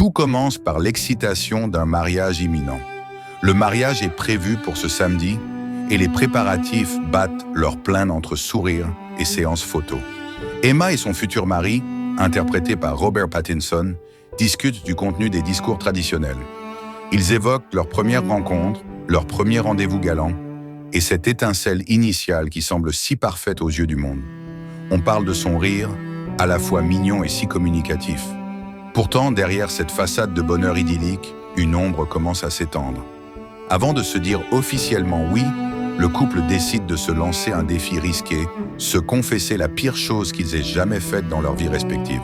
Tout commence par l'excitation d'un mariage imminent. Le mariage est prévu pour ce samedi et les préparatifs battent leur plein entre sourires et séances photos. Emma et son futur mari, interprété par Robert Pattinson, discutent du contenu des discours traditionnels. Ils évoquent leur première rencontre, leur premier rendez-vous galant et cette étincelle initiale qui semble si parfaite aux yeux du monde. On parle de son rire, à la fois mignon et si communicatif. Pourtant, derrière cette façade de bonheur idyllique, une ombre commence à s'étendre. Avant de se dire officiellement oui, le couple décide de se lancer un défi risqué, se confesser la pire chose qu'ils aient jamais faite dans leur vie respective.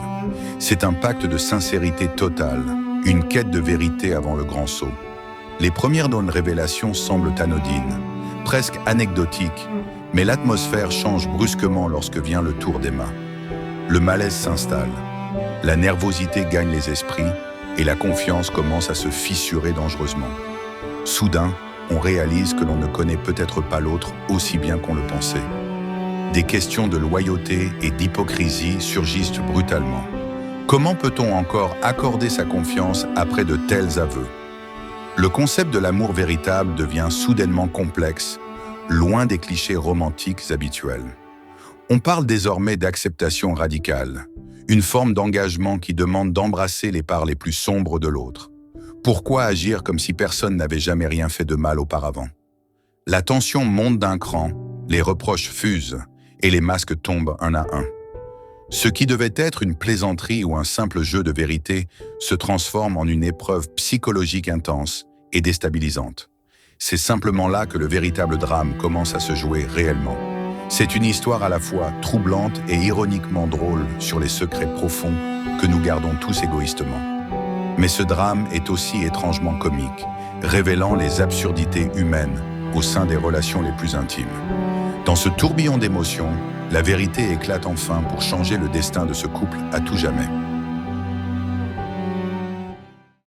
C'est un pacte de sincérité totale, une quête de vérité avant le grand saut. Les premières révélations semblent anodines, presque anecdotiques, mais l'atmosphère change brusquement lorsque vient le tour d'Emma. Le malaise s'installe, la nervosité gagne les esprits et la confiance commence à se fissurer dangereusement. Soudain, on réalise que l'on ne connaît peut-être pas l'autre aussi bien qu'on le pensait. Des questions de loyauté et d'hypocrisie surgissent brutalement. Comment peut-on encore accorder sa confiance après de tels aveux? Le concept de l'amour véritable devient soudainement complexe, loin des clichés romantiques habituels. On parle désormais d'acceptation radicale, une forme d'engagement qui demande d'embrasser les parts les plus sombres de l'autre. Pourquoi agir comme si personne n'avait jamais rien fait de mal auparavant? La tension monte d'un cran, les reproches fusent et les masques tombent un à un. Ce qui devait être une plaisanterie ou un simple jeu de vérité se transforme en une épreuve psychologique intense et déstabilisante. C'est simplement là que le véritable drame commence à se jouer réellement. C'est une histoire à la fois troublante et ironiquement drôle sur les secrets profonds que nous gardons tous égoïstement. Mais ce drame est aussi étrangement comique, révélant les absurdités humaines au sein des relations les plus intimes. Dans ce tourbillon d'émotions, la vérité éclate enfin pour changer le destin de ce couple à tout jamais.